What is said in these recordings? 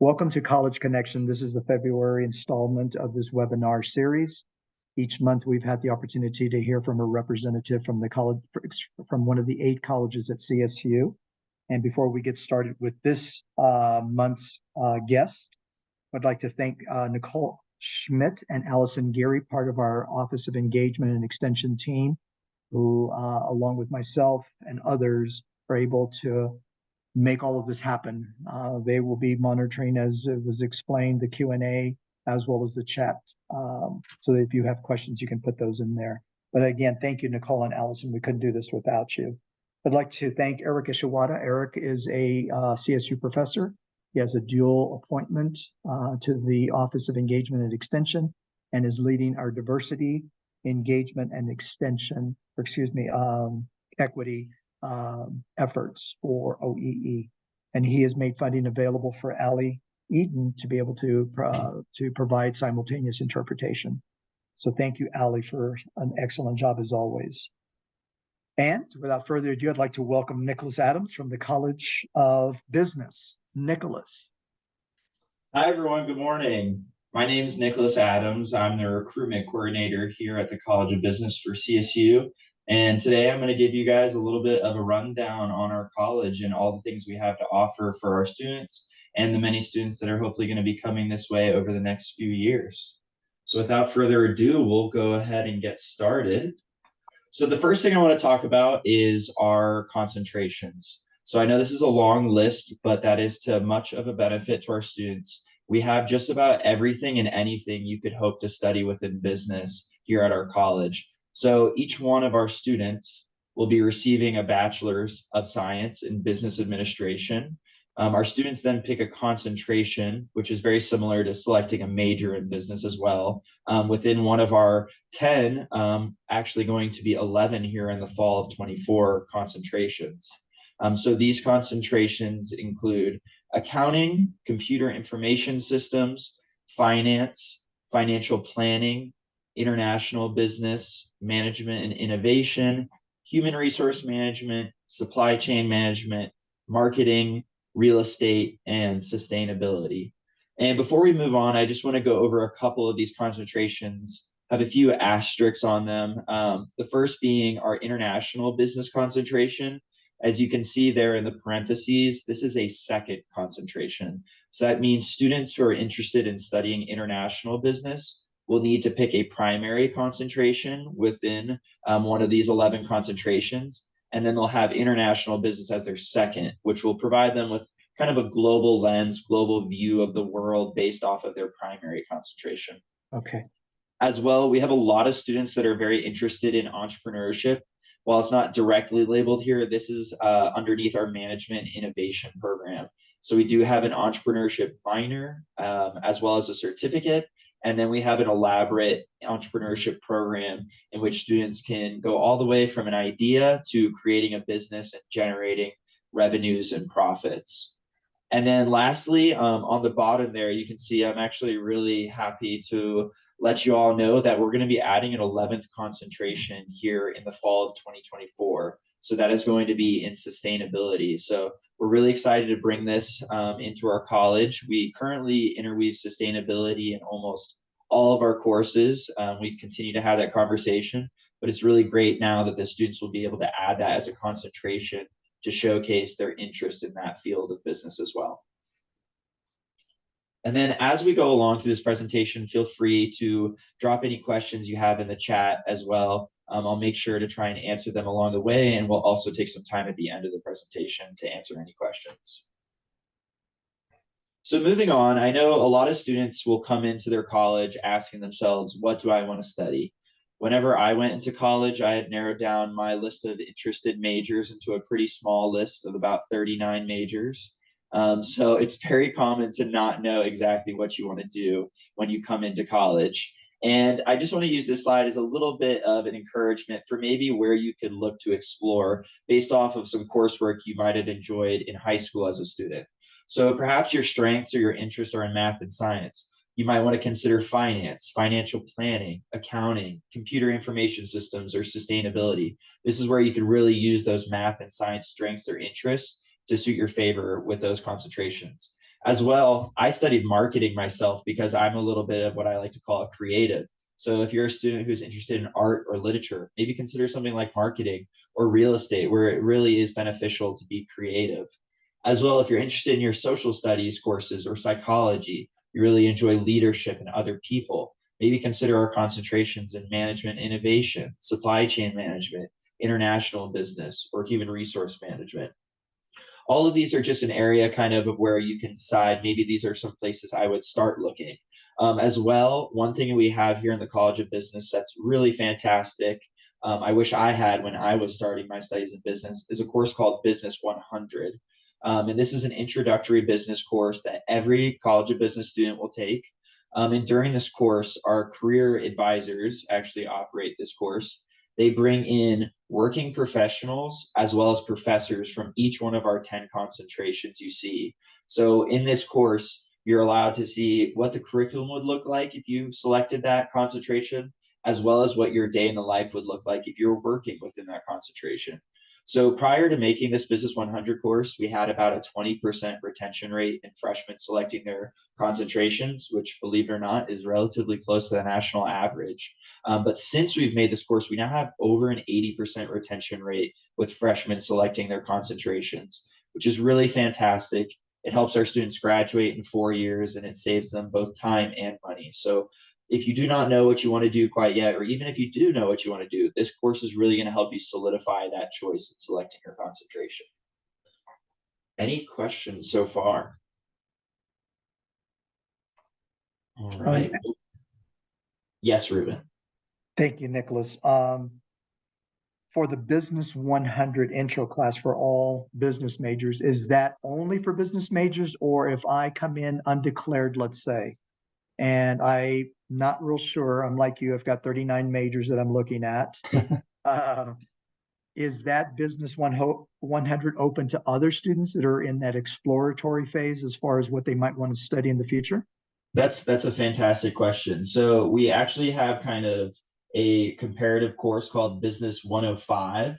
Welcome to College Connection. This is the February installment of this webinar series. Each month, we've had the opportunity to hear from a representative from the college, from one of the 8 colleges at CSU. And before we get started with this month's guest, I'd like to thank Nicole Schmidt and Allison Geary, part of our Office of Engagement and Extension team, who, along with myself and others, are able to make all of this happen. They will be monitoring, as it was explained, the Q&A as well as the chat, so that if you have questions, you can put those in there. But again, thank you, Nicole and Allison. We couldn't do this without you. I'd like to thank Eric Ishiwata. Eric is a CSU professor. He has a dual appointment to the Office of Engagement and Extension and is leading our diversity, engagement, and extension, or equity efforts for OEE. And he has made funding available for Allie Eden to be able to provide simultaneous interpretation. So thank you, Allie, for an excellent job as always. And without further ado, I'd like to welcome Nicholas Adams from the College of Business. Nicholas. Hi, everyone. Good morning. My name is Nicholas Adams. I'm the recruitment coordinator here at the College of Business for CSU. And today I'm going to give you guys a little bit of a rundown on our college and all the things we have to offer for our students and the many students that are hopefully going to be coming this way over the next few years. So without further ado, we'll go ahead and get started. So the first thing I want to talk about is our concentrations. So I know this is a long list, but that is to much of a benefit to our students. We have just about everything and anything you could hope to study within business here at our college. So each one of our students will be receiving a Bachelor's of Science in Business Administration. Our students then pick a concentration, which is very similar to selecting a major in business as well, within one of our 10, actually going to be 11 here in the fall of 24 concentrations. So these concentrations include accounting, computer information systems, finance, financial planning, international business, management and innovation, human resource management, supply chain management, marketing, real estate, and sustainability. And before we move on, I just want to go over a couple of these concentrations, have a few asterisks on them. The first being our international business concentration. As you can see there in the parentheses, this is a second concentration. So that means students who are interested in studying international business will need to pick a primary concentration within one of these 11 concentrations. And then they'll have international business as their second, which will provide them with kind of a global lens, global view of the world based off of their primary concentration. Okay. As well, we have a lot of students that are very interested in entrepreneurship. While it's not directly labeled here, this is underneath our management innovation program. So we do have an entrepreneurship minor as well as a certificate. And then we have an elaborate entrepreneurship program in which students can go all the way from an idea to creating a business and generating revenues and profits. And then lastly, on the bottom there, you can see I'm actually really happy to let you all know that we're going to be adding an 11th concentration here in the fall of 2024. So that is going to be in sustainability. So we're really excited to bring this into our college. We currently interweave sustainability in almost all of our courses. We continue to have that conversation, but it's really great now that the students will be able to add that as a concentration to showcase their interest in that field of business as well. And then as we go along through this presentation, feel free to drop any questions you have in the chat as well. I'll make sure to try and answer them along the way, and we'll also take some time at the end of the presentation to answer any questions. So moving on, I know a lot of students will come into their college asking themselves, what do I want to study? Whenever I went into college, I had narrowed down my list of interested majors into a pretty small list of about 39 majors. So it's very common to not know exactly what you want to do when you come into college. And I just want to use this slide as a little bit of an encouragement for maybe where you could look to explore based off of some coursework you might have enjoyed in high school as a student. So perhaps your strengths or your interests are in math and science. You might want to consider finance, financial planning, accounting, computer information systems, or sustainability. This is where you can really use those math and science strengths or interests to suit your favor with those concentrations. As well, I studied marketing myself because I'm a little bit of what I like to call a creative. So if you're a student who's interested in art or literature, maybe consider something like marketing or real estate, where it really is beneficial to be creative. As well, if you're interested in your social studies courses or psychology, you really enjoy leadership and other people, maybe consider our concentrations in management innovation, supply chain management, international business, or human resource management. All of these are just an area kind of where you can decide maybe these are some places I would start looking. As well, one thing we have here in the College of Business that's really fantastic, I wish I had when I was starting my studies in business, is a course called Business 100. And this is an introductory business course that every College of Business student will take. And during this course, our career advisors actually operate this course. They bring in working professionals as well as professors from each one of our 10 concentrations you see. So in this course, you're allowed to see what the curriculum would look like if you selected that concentration, as well as what your day in the life would look like if you're working within that concentration. So prior to making this Business 100 course, we had about a 20% retention rate in freshmen selecting their concentrations, which, believe it or not, is relatively close to the national average. But since we've made this course, we now have over an 80% retention rate with freshmen selecting their concentrations, which is really fantastic. It helps our students graduate in 4 years, and it saves them both time and money. So if you do not know what you want to do quite yet, or even if you do know what you want to do, this course is really going to help you solidify that choice in selecting your concentration. Any questions so far? All right. Yes, Ruben. Thank you, Nicholas. For the Business 100 intro class for all business majors, is that only for business majors? Or if I come in undeclared, let's say, and I'm not real sure, I'm like you, I've got 39 majors that I'm looking at. Is that Business 100 open to other students that are in that exploratory phase as far as what they might want to study in the future? That's a fantastic question. So we actually have kind of a comparative course called Business 105.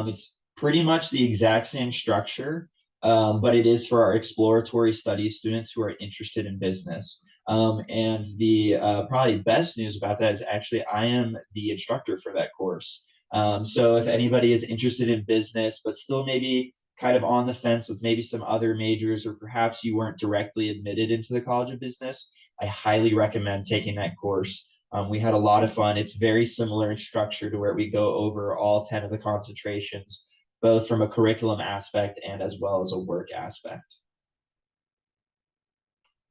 It's pretty much the exact same structure, but it is for our exploratory studies students who are interested in business. And the probably best news about that is actually I am the instructor for that course. So if anybody is interested in business, but still maybe kind of on the fence with maybe some other majors, or perhaps you weren't directly admitted into the College of Business, I highly recommend taking that course. We had a lot of fun. It's very similar in structure to where we go over all 10 of the concentrations, both from a curriculum aspect and as well as a work aspect.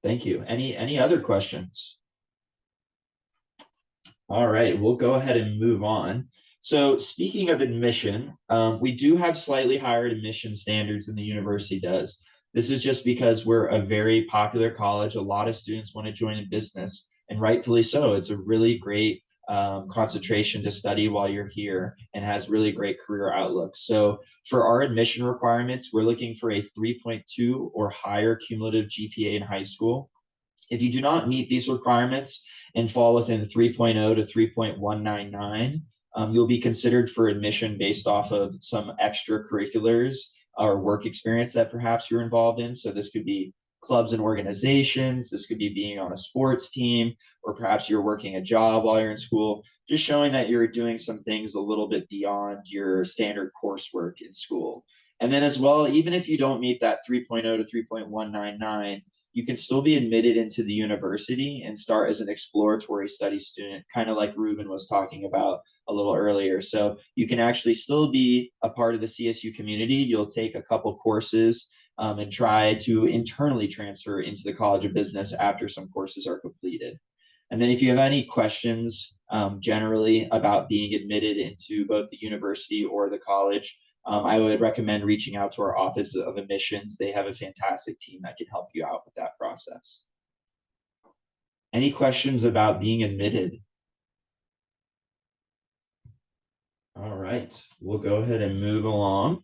Thank you. Any other questions? All right, we'll go ahead and move on. So speaking of admission, we do have slightly higher admission standards than the university does. This is just because we're a very popular college. A lot of students want to join in business, and rightfully so. It's a really great concentration to study while you're here and has really great career outlooks. So for our admission requirements, we're looking for a 3.2 or higher cumulative GPA in high school. If you do not meet these requirements and fall within 3.0 to 3.199, you'll be considered for admission based off of some extracurriculars or work experience that perhaps you're involved in. So this could be clubs and organizations, this could be being on a sports team, or perhaps you're working a job while you're in school, just showing that you're doing some things a little bit beyond your standard coursework in school. And then as well, even if you don't meet that 3.0 to 3.199, you can still be admitted into the university and start as an exploratory study student, kind of like Ruben was talking about a little earlier. So you can actually still be a part of the CSU community. You'll take a couple courses and try to internally transfer into the College of Business after some courses are completed. And then if you have any questions generally about being admitted into both the university or the college, I would recommend reaching out to our Office of Admissions. They have a fantastic team that can help you out with that process. Any questions about being admitted? All right, we'll go ahead and move along.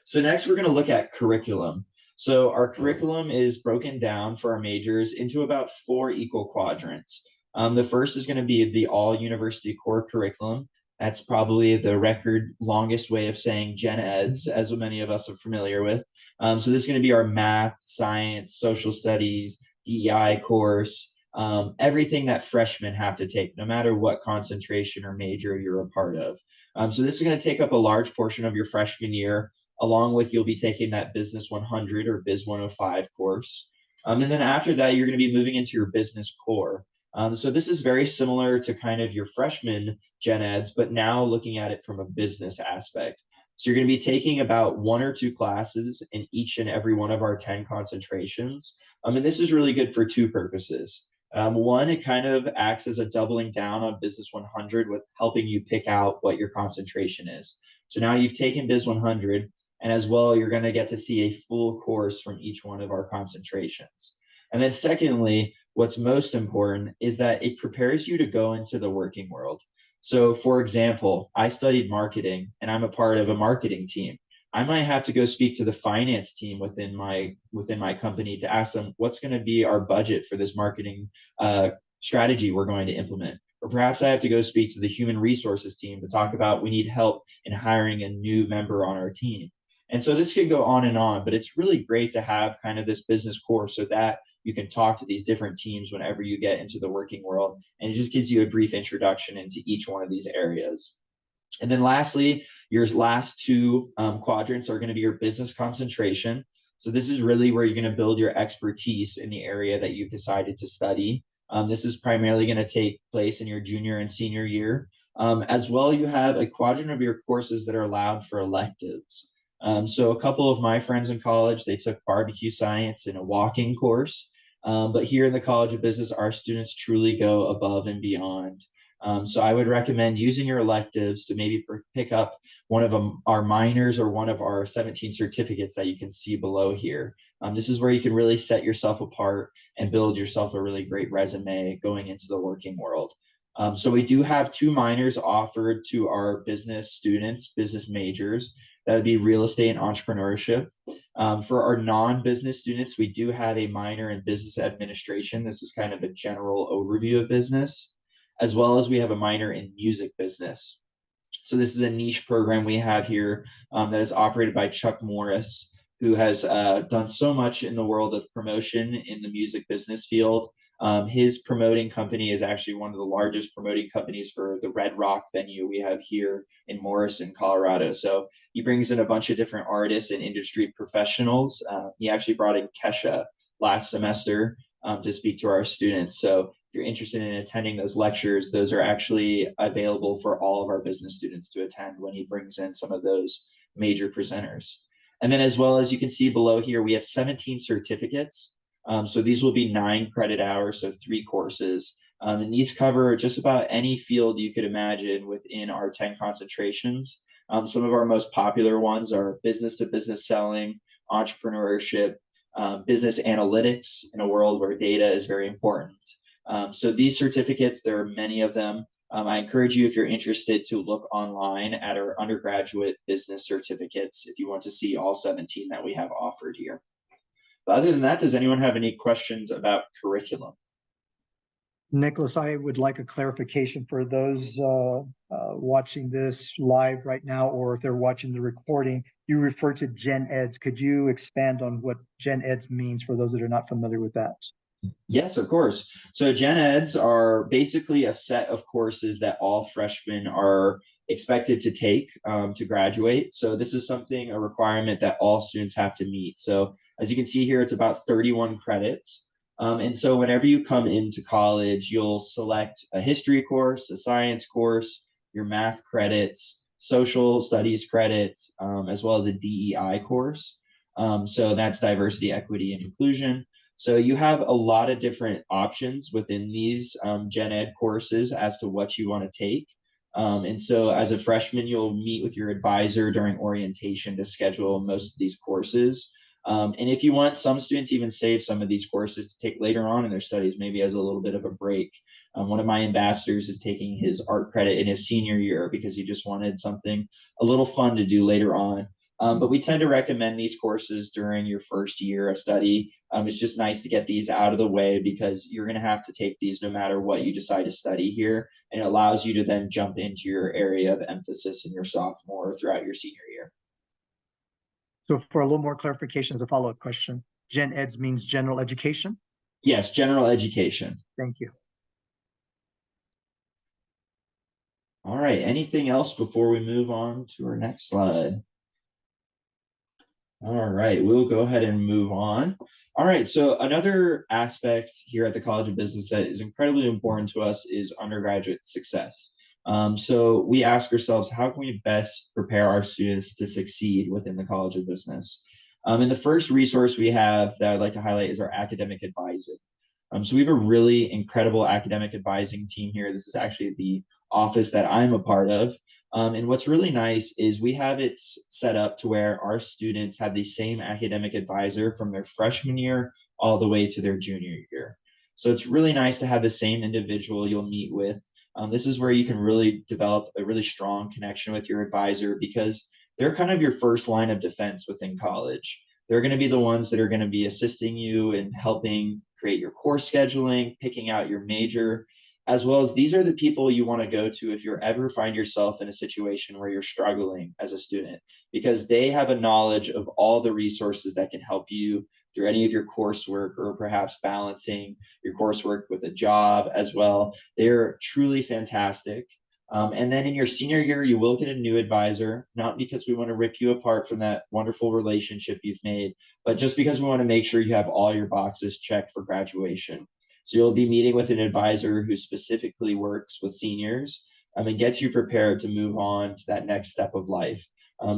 So next we're going to look at curriculum. So our curriculum is broken down for our majors into about 4 equal quadrants. The first is going to be the all university core curriculum. That's probably the record longest way of saying gen eds, as many of us are familiar with. So this is going to be our math, science, social studies, DEI course, everything that freshmen have to take, no matter what concentration or major you're a part of. So this is going to take up a large portion of your freshman year, along with you'll be taking that Business 100 or Biz 105 course. And then after that, you're going to be moving into your business core. So this is very similar to kind of your freshman gen eds, but now looking at it from a business aspect. So you're going to be taking about 1 or 2 classes in each and every one of our 10 concentrations. And this is really good for 2 purposes. One, it kind of acts as a doubling down on Business 100 with helping you pick out what your concentration is. So now you've taken Biz 100, and as well, you're going to get to see a full course from each one of our concentrations. And then secondly, what's most important is that it prepares you to go into the working world. So for example, I studied marketing and I'm a part of a marketing team. I might have to go speak to the finance team within my company to ask them what's going to be our budget for this marketing strategy we're going to implement. Or perhaps I have to go speak to the human resources team to talk about we need help in hiring a new member on our team. And so this could go on, but it's really great to have kind of this business course so that you can talk to these different teams whenever you get into the working world. And it just gives you a brief introduction into each one of these areas. And then lastly, your last 2 quadrants are going to be your business concentration. So this is really where you're going to build your expertise in the area that you've decided to study. This is primarily going to take place in your junior and senior year. As well, you have a quadrant of your courses that are allowed for electives. So a couple of my friends in college, they took barbecue science in a walking course. But here in the College of Business, our students truly go above and beyond. So I would recommend using your electives to maybe pick up one of our minors or one of our 17 certificates that you can see below here. This is where you can really set yourself apart and build yourself a really great resume going into the working world. So we do have 2 minors offered to our business students, business majors. That would be real estate and entrepreneurship. For our non-business students, we do have a minor in business administration. This is kind of a general overview of business, as well as we have a minor in music business. So this is a niche program we have here that is operated by Chuck Morris, who has done so much in the world of promotion in the music business field. His promoting company is actually one of the largest promoting companies for the Red Rock venue we have here in Morrison, Colorado. So he brings in a bunch of different artists and industry professionals. He actually brought in Kesha last semester to speak to our students. So if you're interested in attending those lectures, those are actually available for all of our business students to attend when he brings in some of those major presenters. And then as well as you can see below here, we have 17 certificates. So these will be 9 credit hours, so 3 courses. And these cover just about any field you could imagine within our 10 concentrations. Some of our most popular ones are business to business selling, entrepreneurship, business analytics in a world where data is very important. So these certificates, there are many of them. I encourage you, if you're interested, to look online at our undergraduate business certificates if you want to see all 17 that we have offered here. But other than that, does anyone have any questions about curriculum? Nicholas, I would like a clarification for those watching this live right now, or if they're watching the recording. You refer to gen eds. Could you expand on what gen eds means for those that are not familiar with that? Yes, of course. So gen eds are basically a set of courses that all freshmen are expected to take to graduate. So this is a requirement that all students have to meet. So as you can see here, it's about 31 credits. And so whenever you come into college, you'll select a history course, a science course, your math credits, social studies credits, as well as a DEI course. So that's diversity, equity, and inclusion. So you have a lot of different options within these gen ed courses as to what you want to take. And so as a freshman, you'll meet with your advisor during orientation to schedule most of these courses. And if you want, some students even save some of these courses to take later on in their studies, maybe as a little bit of a break. One of my ambassadors is taking his art credit in his senior year because he just wanted something a little fun to do later on. But we tend to recommend these courses during your first year of study. It's just nice to get these out of the way because you're going to have to take these no matter what you decide to study here. And it allows you to then jump into your area of emphasis in your sophomore or throughout your senior year. So for a little more clarification as a follow-up question, Gen Eds means general education? Yes, general education. Thank you. All right, anything else before we move on to our next slide? All right, we'll go ahead and move on. All right, so another aspect here at the College of Business that is incredibly important to us is undergraduate success. So we ask ourselves, how can we best prepare our students to succeed within the College of Business? And the first resource we have that I'd like to highlight is our academic advising. So we have a really incredible academic advising team here. This is actually the office that I'm a part of. And what's really nice is we have it set up to where our students have the same academic advisor from their freshman year all the way to their junior year. So it's really nice to have the same individual you'll meet with. This is where you can really develop a really strong connection with your advisor because they're kind of your first line of defense within college. They're going to be the ones that are going to be assisting you in helping create your course scheduling, picking out your major, as well as these are the people you want to go to if you ever find yourself in a situation where you're struggling as a student, because they have a knowledge of all the resources that can help you through any of your coursework or perhaps balancing your coursework with a job as well. They're truly fantastic. And then in your senior year, you will get a new advisor, not because we want to rip you apart from that wonderful relationship you've made, but just because we want to make sure you have all your boxes checked for graduation. So you'll be meeting with an advisor who specifically works with seniors and gets you prepared to move on to that next step of life.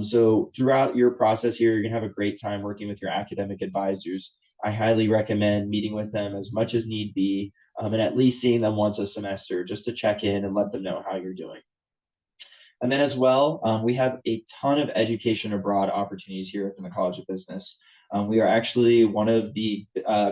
So throughout your process here, you're going to have a great time working with your academic advisors. I highly recommend meeting with them as much as need be, and at least seeing them once a semester just to check in and let them know how you're doing. And then as well, we have a ton of education abroad opportunities here within the College of Business. We are actually one of the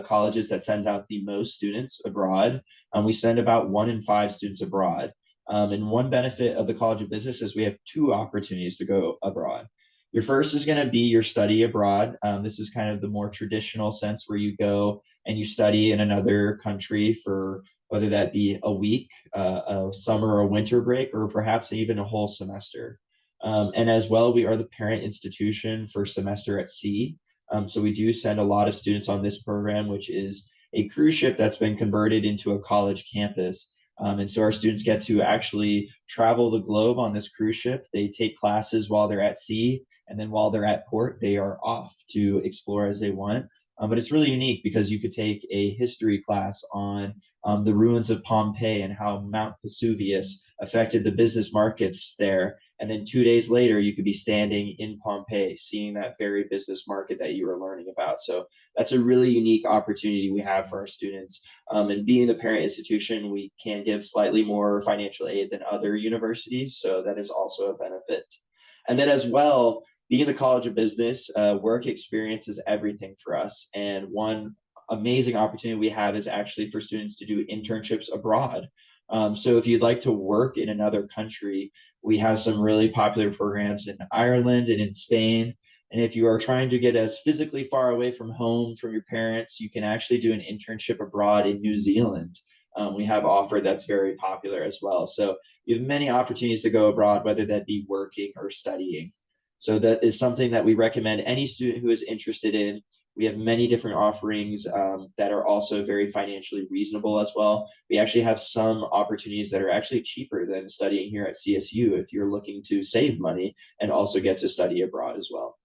colleges that sends out the most students abroad. We send about 1 in 5 students abroad. And one benefit of the College of Business is we have 2 opportunities to go abroad. Your first is going to be your study abroad. This is kind of the more traditional sense where you go and you study in another country for whether that be a week, a summer or winter break, or perhaps even a whole semester. And as well, we are the parent institution for Semester at Sea. So we do send a lot of students on this program, which is a cruise ship that's been converted into a college campus. And so our students get to actually travel the globe on this cruise ship. They take classes while they're at sea, and then while they're at port, they are off to explore as they want. But it's really unique because you could take a history class on the ruins of Pompeii and how Mount Vesuvius affected the business markets there. And then 2 days later, you could be standing in Pompeii, seeing that very business market that you were learning about. So that's a really unique opportunity we have for our students. And being the parent institution, we can give slightly more financial aid than other universities. So that is also a benefit. And then as well, being the College of Business, work experience is everything for us. And one amazing opportunity we have is actually for students to do internships abroad. So if you'd like to work in another country, we have some really popular programs in Ireland and in Spain. And if you are trying to get as physically far away from home, from your parents, you can actually do an internship abroad in New Zealand. We have offer that's very popular as well. So you have many opportunities to go abroad, whether that be working or studying. So that is something that we recommend any student who is interested in. We have many different offerings that are also very financially reasonable as well. We actually have some opportunities that are actually cheaper than studying here at CSU if you're looking to save money and also get to study abroad as well.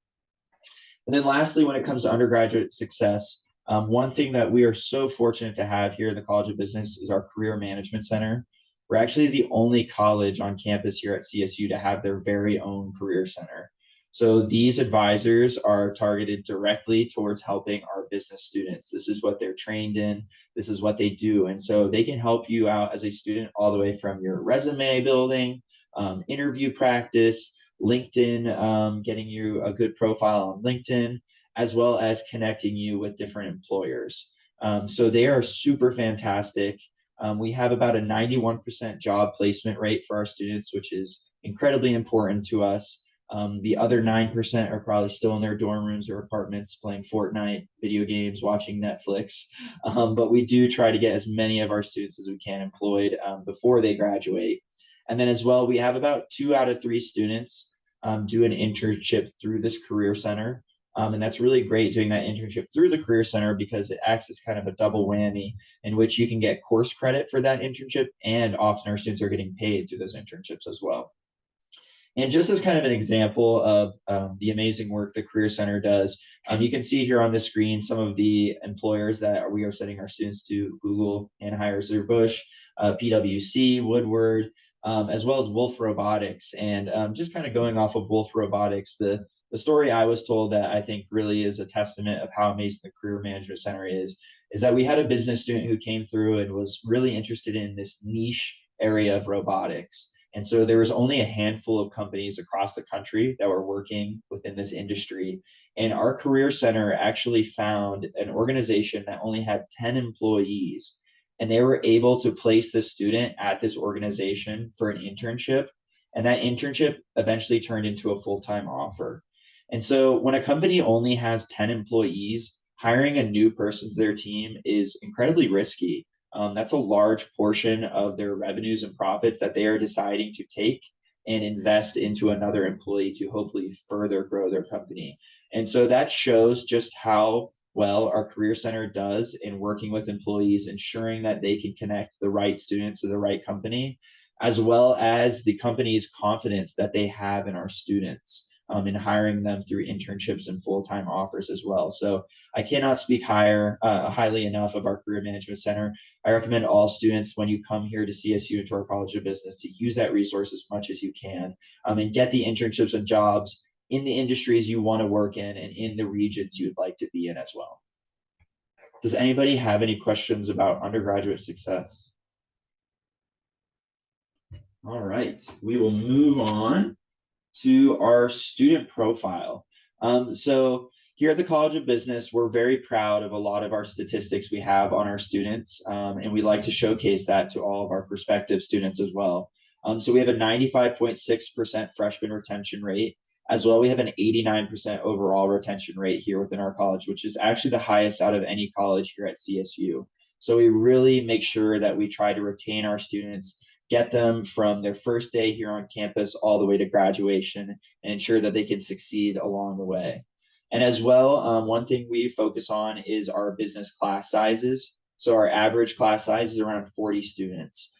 And then lastly, when it comes to undergraduate success, one thing that we are so fortunate to have here in the College of Business is our Career Management Center. We're actually the only college on campus here at CSU to have their very own career center. So these advisors are targeted directly towards helping our business students. This is what they're trained in. This is what they do. And so they can help you out as a student all the way from your resume building, interview practice, LinkedIn, getting you a good profile on LinkedIn, as well as connecting you with different employers. So they are super fantastic. We have about a 91% job placement rate for our students, which is incredibly important to us. The other 9% are probably still in their dorm rooms or apartments playing Fortnite, video games, watching Netflix. But we do try to get as many of our students as we can employed before they graduate. And then as well, we have about 2 out of 3 students do an internship through this career center. And that's really great doing that internship through the Career Center because it acts as kind of a double whammy in which you can get course credit for that internship, and often our students are getting paid through those internships as well. And just as kind of an example of the amazing work the Career Center does, you can see here on the screen some of the employers that we are sending our students to: Google, Anheuser-Busch, PwC, Woodward, as well as Wolf Robotics. And just kind of going off of Wolf Robotics, the story I was told that I think really is a testament of how amazing the Career Management Center is that we had a business student who came through and was really interested in this niche area of robotics. And so there was only a handful of companies across the country that were working within this industry. And our Career Center actually found an organization that only had 10 employees. And they were able to place the student at this organization for an internship. And that internship eventually turned into a full-time offer. And so when a company only has 10 employees, hiring a new person to their team is incredibly risky. That's a large portion of their revenues and profits that they are deciding to take and invest into another employee to hopefully further grow their company. And so that shows just how well our Career Center does in working with employees, ensuring that they can connect the right student to the right company, as well as the company's confidence that they have in our students. In hiring them through internships and full-time offers as well. So I cannot speak highly enough of our Career Management Center. I recommend all students, when you come here to CSU and to our College of Business, to use that resource as much as you can, and get the internships and jobs in the industries you want to work in and in the regions you'd like to be in as well. Does anybody have any questions about undergraduate success? All right, we will move on to our student profile. So here at the College of Business, we're very proud of a lot of our statistics we have on our students, and we like to showcase that to all of our prospective students as well. So we have a 95.6% freshman retention rate. As well, we have an 89% overall retention rate here within our college, which is actually the highest out of any college here at CSU. So we really make sure that we try to retain our students, get them from their first day here on campus all the way to graduation, and ensure that they can succeed along the way. And as well, one thing we focus on is our business class sizes. So our average class size is around 40 students.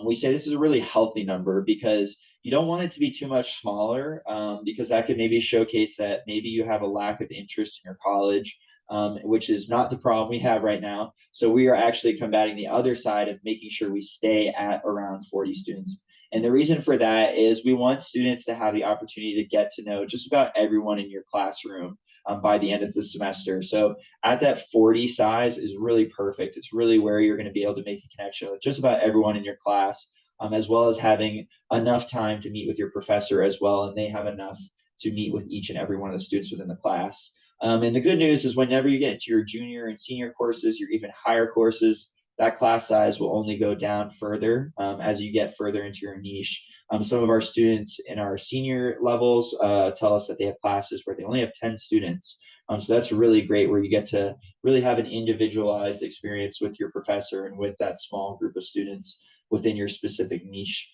We say this is a really healthy number because you don't want it to be too much smaller, because that could maybe showcase that maybe you have a lack of interest in your college, which is not the problem we have right now. So we are actually combating the other side of making sure we stay at around 40 students. And the reason for that is we want students to have the opportunity to get to know just about everyone in your classroom by the end of the semester. So at that 40 size is really perfect. It's really where you're going to be able to make a connection with just about everyone in your class, as well as having enough time to meet with your professor as well, and they have enough to meet with each and every one of the students within the class. And the good news is whenever you get into your junior and senior courses, your even higher courses, that class size will only go down further as you get further into your niche. Some of our students in our senior levels tell us that they have classes where they only have 10 students. So that's really great, where you get to really have an individualized experience with your professor and with that small group of students within your specific niche,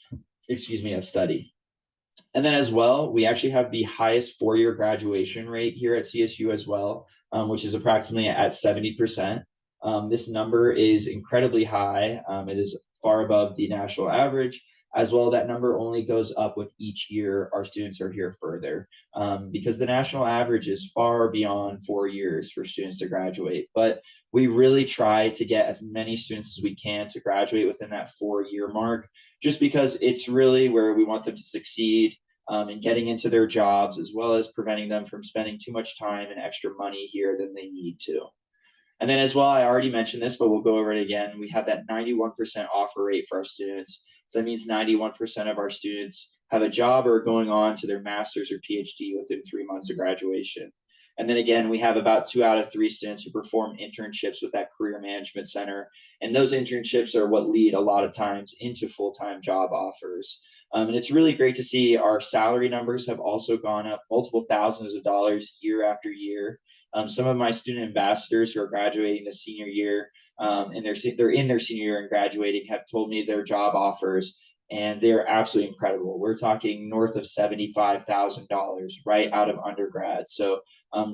of study. And then as well, we actually have the highest four-year graduation rate here at CSU as well, which is approximately at 70%. This number is incredibly high. It is far above the national average. As well, that number only goes up with each year our students are here further, because the national average is far beyond 4 years for students to graduate. But we really try to get as many students as we can to graduate within that 4-year mark, just because it's really where we want them to succeed in getting into their jobs, as well as preventing them from spending too much time and extra money here than they need to. And then as well, I already mentioned this, but we'll go over it again. We have that 91% offer rate for our students. So that means 91% of our students have a job or going on to their master's or PhD within 3 months of graduation. And then again, we have about 2 out of 3 students who perform internships with that career management center. And those internships are what lead a lot of times into full-time job offers. And it's really great to see our salary numbers have also gone up multiple thousands of dollars year after year. Some of my student ambassadors who are graduating this senior year and they're in their senior year and graduating have told me their job offers, and they're absolutely incredible. We're talking north of $75,000 right out of undergrad. So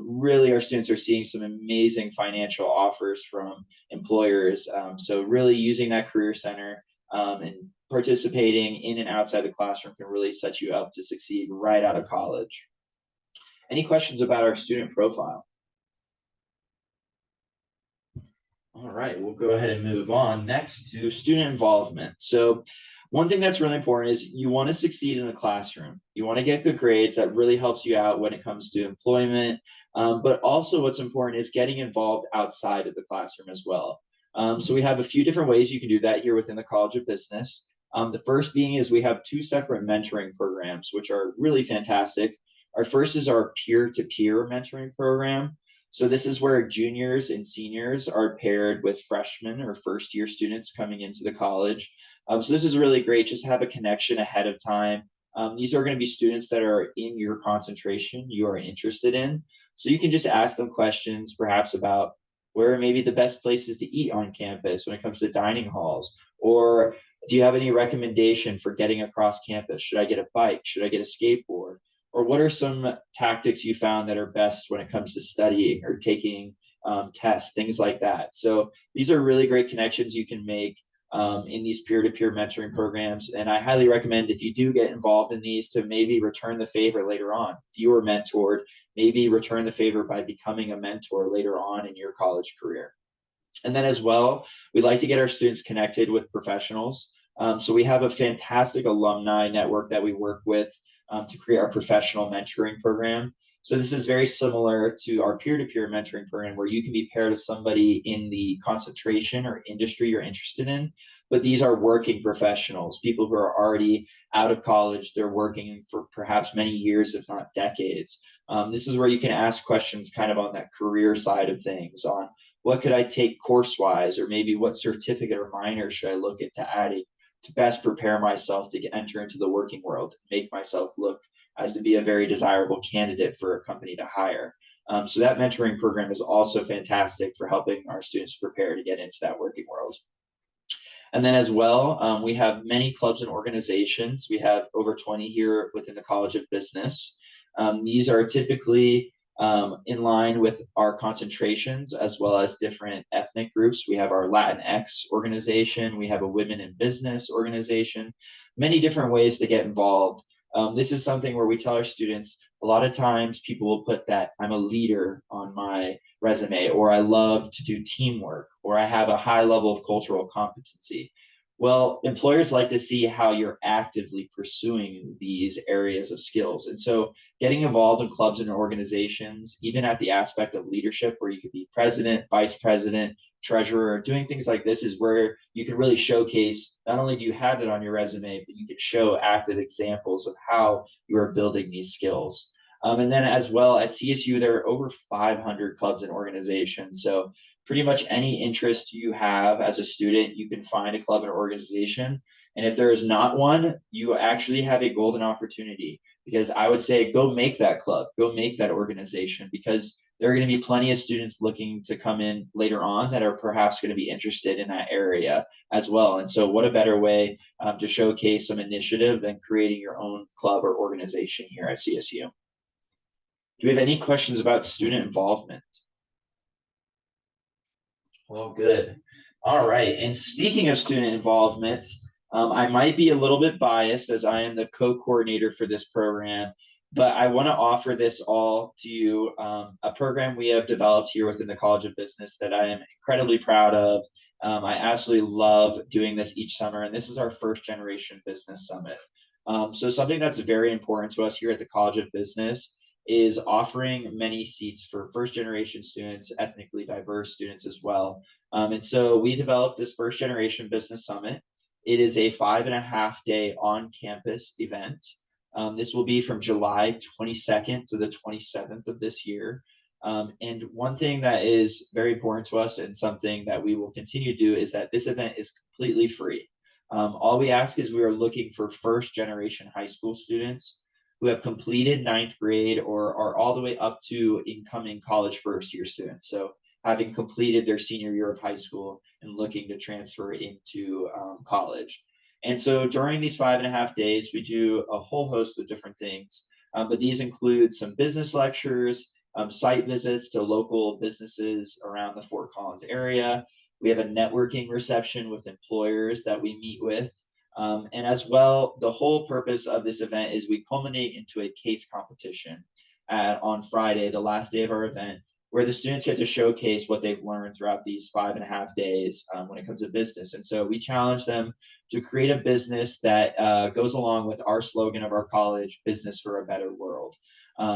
really, our students are seeing some amazing financial offers from employers. So really using that career center and participating in and outside the classroom can really set you up to succeed right out of college. Any questions about our student profile? All right, we'll go ahead and move on next to student involvement. So one thing that's really important is you want to succeed in the classroom. You want to get good grades. That really helps you out when it comes to employment. But also what's important is getting involved outside of the classroom as well. So we have a few different ways you can do that here within the College of Business. The first being is we have 2 separate mentoring programs, which are really fantastic. Our first is our peer-to-peer mentoring program. So this is where juniors and seniors are paired with freshmen or first-year students coming into the college. So this is really great, just have a connection ahead of time. These are going to be students that are in your concentration you are interested in. So you can just ask them questions, perhaps about where maybe the best places to eat on campus when it comes to dining halls, or do you have any recommendation for getting across campus? Should I get a bike? Should I get a skateboard? Or what are some tactics you found that are best when it comes to studying or taking tests, things like that. So these are really great connections you can make in these peer-to-peer mentoring programs. And I highly recommend, if you do get involved in these, to maybe return the favor later on. If you were mentored, maybe return the favor by becoming a mentor later on in your college career. And then as well, we like to get our students connected with professionals. So we have a fantastic alumni network that we work with to create our professional mentoring program. So this is very similar to our peer-to-peer mentoring program, where you can be paired with somebody in the concentration or industry you're interested in, but these are working professionals, people who are already out of college. They're working for perhaps many years, if not decades. This is where you can ask questions kind of on that career side of things, on what could I take course-wise, or maybe what certificate or minor should I look into adding to best prepare myself to enter into the working world, make myself look as to be a very desirable candidate for a company to hire. So that mentoring program is also fantastic for helping our students prepare to get into that working world. And then as well, we have many clubs and organizations. We have over 20 here within the College of Business. These are typically in line with our concentrations, as well as different ethnic groups. We have our Latinx organization, we have a women in business organization, many different ways to get involved. This is something where we tell our students, a lot of times people will put that I'm a leader on my resume, or I love to do teamwork, or I have a high level of cultural competency. Well, employers like to see how you're actively pursuing these areas of skills. And so getting involved in clubs and organizations, even at the aspect of leadership, where you could be president, vice president, treasurer, doing things like this, is where you can really showcase, not only do you have it on your resume, but you can show active examples of how you are building these skills. And then as well at CSU, there are over 500 clubs and organizations. So pretty much any interest you have as a student, you can find a club or organization. And if there is not one, you actually have a golden opportunity, because I would say go make that club, go make that organization, because there are going to be plenty of students looking to come in later on that are perhaps going to be interested in that area as well. And so what a better way to showcase some initiative than creating your own club or organization here at CSU. Do we have any questions about student involvement? Well, good. All right. And speaking of student involvement, I might be a little bit biased as I am the co-coordinator for this program, but I want to offer this all to you, a program we have developed here within the College of Business that I am incredibly proud of. I absolutely love doing this each summer, and this is our first generation business summit. So something that's very important to us here at the College of Business is offering many seats for first generation students, ethnically diverse students as well. And so we developed this first generation business summit. It is a 5.5-day on-campus event. This will be from July 22nd to the 27th of this year. And one thing that is very important to us and something that we will continue to do is that this event is completely free. All we ask is we are looking for first generation high school students who have completed ninth grade or are all the way up to incoming college first year students. So having completed their senior year of high school and looking to transfer into college. And so during these 5.5 days, we do a whole host of different things. But these include some business lectures, site visits to local businesses around the Fort Collins area. We have a networking reception with employers that we meet with. And as well, the whole purpose of this event is we culminate into a case competition on Friday, the last day of our event, where the students get to showcase what they've learned throughout these 5.5 days when it comes to business. And so we challenge them to create a business that goes along with our slogan of our college, Business for a Better World.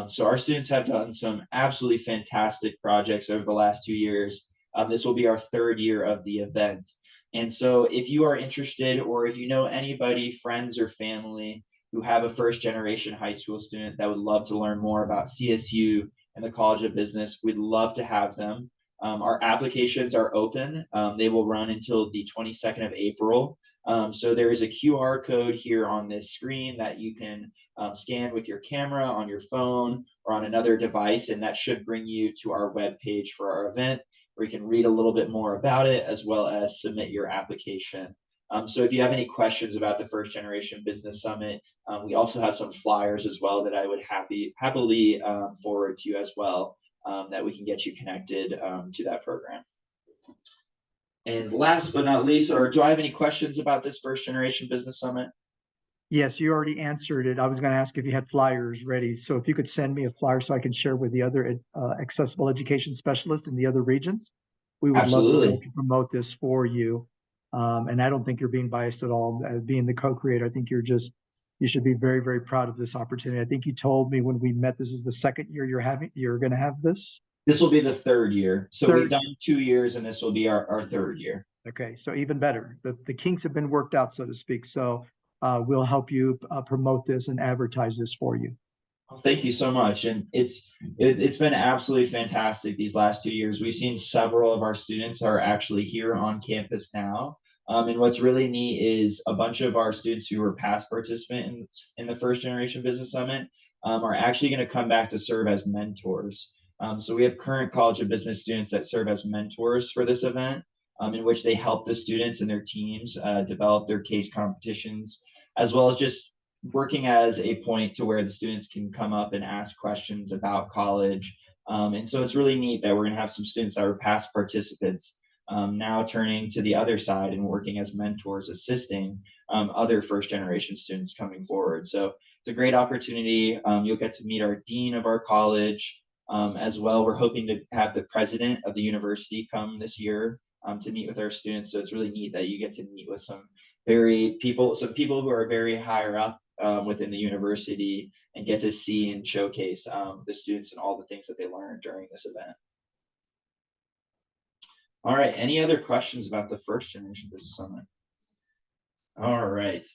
So our students have done some absolutely fantastic projects over the last 2 years. This will be our 3rd year of the event. And so if you are interested, or if you know anybody, friends or family who have a first generation high school student that would love to learn more about CSU and the College of Business, we'd love to have them. Our applications are open. They will run until the 22nd of April. So there is a QR code here on this screen that you can scan with your camera on your phone or on another device, and that should bring you to our webpage for our event, where you can read a little bit more about it as well as submit your application. So if you have any questions about the First Generation Business Summit, we also have some flyers as well that I would happily forward to you as well, that we can get you connected to that program. And last but not least, or do I have any questions about this First Generation Business Summit? Yes, you already answered it. I was going to ask if you had flyers ready. So if you could send me a flyer so I can share with the other accessible education specialists in the other regions, we would love to be able to promote this for you. And I don't think you're being biased at all. Being the co-creator, I think you should be very, very proud of this opportunity. I think you told me when we met, this is the 2nd year you're going to have this. This will be the 3rd year. So we've done 2 years, and this will be our 3rd year. Okay, so even better. The kinks have been worked out, so to speak. So we'll help you promote this and advertise this for you. Well, thank you so much. And it's been absolutely fantastic these last 2 years. We've seen several of our students are actually here on campus now. And what's really neat is a bunch of our students who were past participants in the First Generation Business Summit are actually going to come back to serve as mentors. So we have current College of Business students that serve as mentors for this event, in which they help the students and their teams develop their case competitions, as well as just working as a point to where the students can come up and ask questions about college. And so it's really neat that we're going to have some students that were past participants now turning to the other side and working as mentors, assisting other first generation students coming forward. So it's a great opportunity. You'll get to meet our dean of our college as well. We're hoping to have the president of the university come this year to meet with our students. So it's really neat that you get to meet with some people who are very higher up within the university and get to see and showcase the students and all the things that they learned during this event. All right, any other questions about the First Generation Business Summit? All right.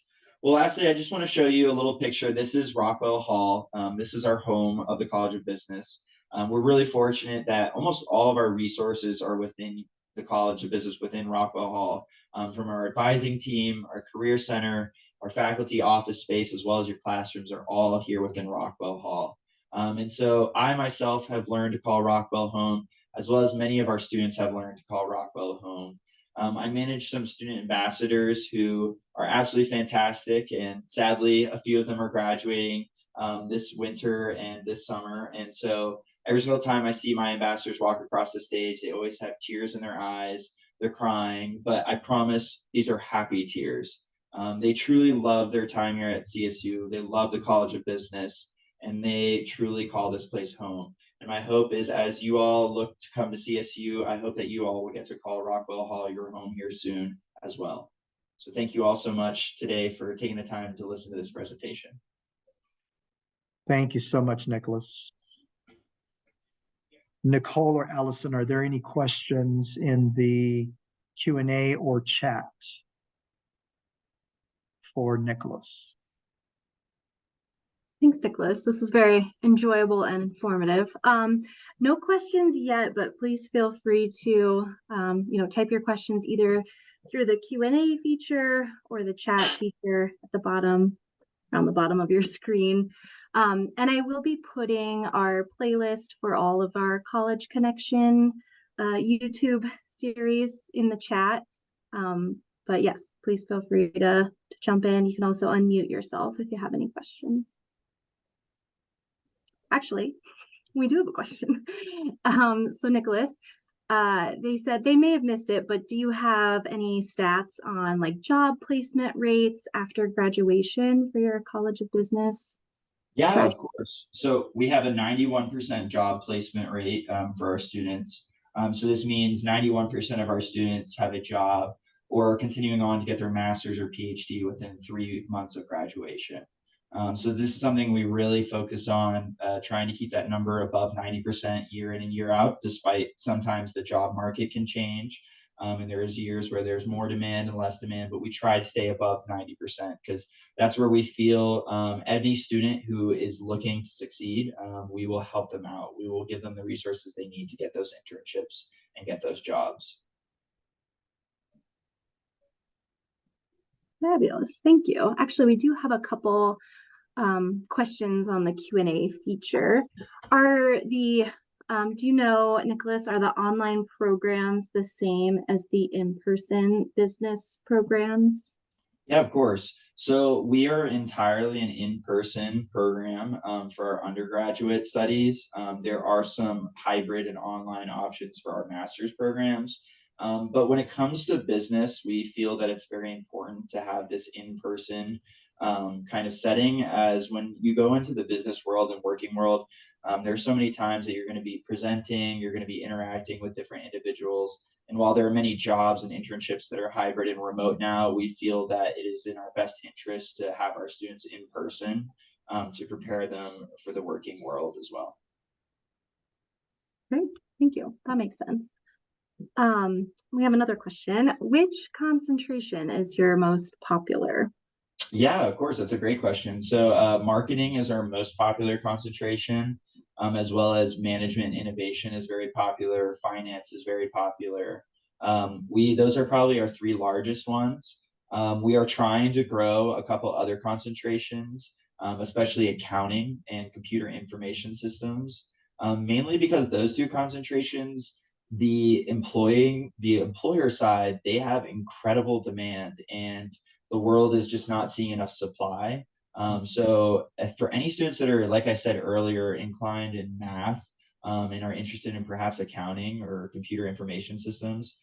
Well, lastly, I just want to show you a little picture. This is Rockwell Hall. This is our home of the College of Business. We're really fortunate that almost all of our resources are within the College of Business, within Rockwell Hall, from our advising team, our career center, our faculty office space, as well as your classrooms are all here within Rockwell Hall. And so I myself have learned to call Rockwell home, as well as many of our students have learned to call Rockwell home. I manage some student ambassadors who are absolutely fantastic, and sadly, a few of them are graduating this winter and this summer. And so every single time I see my ambassadors walk across the stage, they always have tears in their eyes. They're crying, but I promise these are happy tears. They truly love their time here at CSU. They love the College of Business, and they truly call this place home. And my hope is, as you all look to come to CSU, I hope that you all will get to call Rockwell Hall your home here soon as well. So thank you all so much today for taking the time to listen to this presentation. Thank you so much, Nicholas. Nicole or Allison, are there any questions in the Q&A or chat for Nicholas? Thanks, Nicholas. This was very enjoyable and informative. No questions yet, but please feel free to, type your questions either through the Q&A feature or the chat feature at the bottom, around the bottom of your screen. And I will be putting our playlist for all of our College Connection YouTube series in the chat. But yes, please feel free to jump in. You can also unmute yourself if you have any questions. Actually, we do have a question. So Nicholas, they said they may have missed it, but do you have any stats on like job placement rates after graduation for your College of Business? Yeah, of course. So we have a 91% job placement rate for our students. So this means 91% of our students have a job or continuing on to get their master's or PhD within 3 months of graduation. So this is something we really focus on, trying to keep that number above 90% year in and year out, despite sometimes the job market can change. And there's years where there's more demand and less demand, but we try to stay above 90% because that's where we feel any student who is looking to succeed, we will help them out. We will give them the resources they need to get those internships and get those jobs. Fabulous. Thank you. Actually, we do have a couple questions on the Q&A feature. Do you know, Nicholas, are the online programs the same as the in-person business programs? Yeah, of course. So we are entirely an in-person program for our undergraduate studies. There are some hybrid and online options for our master's programs. But when it comes to business, we feel that it's very important to have this in-person kind of setting, as when you go into the business world and working world, there's so many times that you're going to be presenting, you're going to be interacting with different individuals. And while there are many jobs and internships that are hybrid and remote now, we feel that it is in our best interest to have our students in person to prepare them for the working world as well. Great, thank you. That makes sense. We have another question. Which concentration is your most popular? Yeah, of course, that's a great question. So marketing is our most popular concentration, as well as management innovation is very popular. Finance is very popular. Those are probably our 3 largest ones. We are trying to grow a couple other concentrations, especially accounting and computer information systems, mainly because those 2 concentrations, the employer side, they have incredible demand, and the world is just not seeing enough supply. So for any students that are, like I said earlier, inclined in math and are interested in perhaps accounting or computer information systems,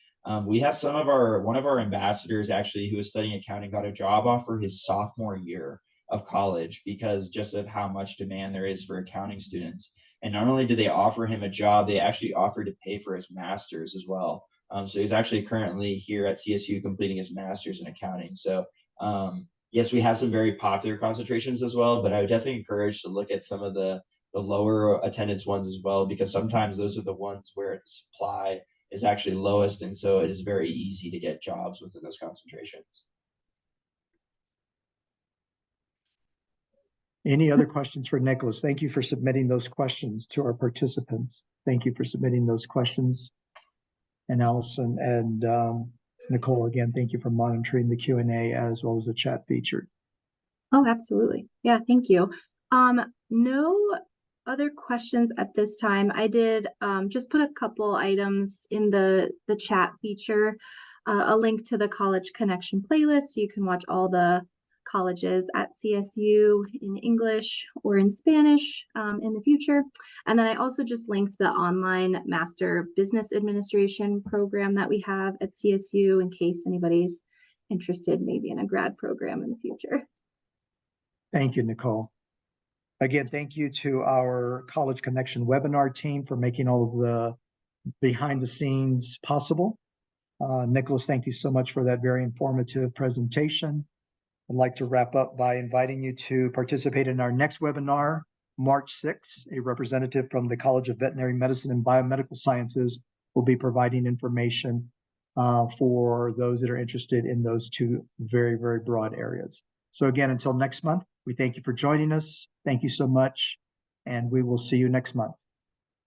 we have one of our ambassadors actually who was studying accounting got a job offer his sophomore year of college because just of how much demand there is for accounting students. And not only did they offer him a job, they actually offered to pay for his master's as well. So he's actually currently here at CSU completing his master's in accounting. So yes, we have some very popular concentrations as well, but I would definitely encourage to look at some of the lower attendance ones as well, because sometimes those are the ones where the supply is actually lowest. And so it is very easy to get jobs within those concentrations. Any other questions for Nicholas? Thank you for submitting those questions to our participants. Thank you for submitting those questions. And Allison and Nicole, again, thank you for monitoring the Q&A as well as the chat feature. Oh, absolutely. Yeah, thank you. No other questions at this time. I did just put a couple items in the chat feature, a link to the College Connection playlist so you can watch all the colleges at CSU in English or in Spanish in the future. And then I also just linked the online Master of Business Administration program that we have at CSU in case anybody's interested maybe in a grad program in the future. Thank you, Nicole. Again, thank you to our College Connection webinar team for making all of the behind the scenes possible. Nicholas, thank you so much for that very informative presentation. I'd like to wrap up by inviting you to participate in our next webinar, March 6th. A representative from the College of Veterinary Medicine and Biomedical Sciences will be providing information for those that are interested in those 2 very, very broad areas. So again, until next month, We thank you for joining us. Thank you so much. And we will see you next month.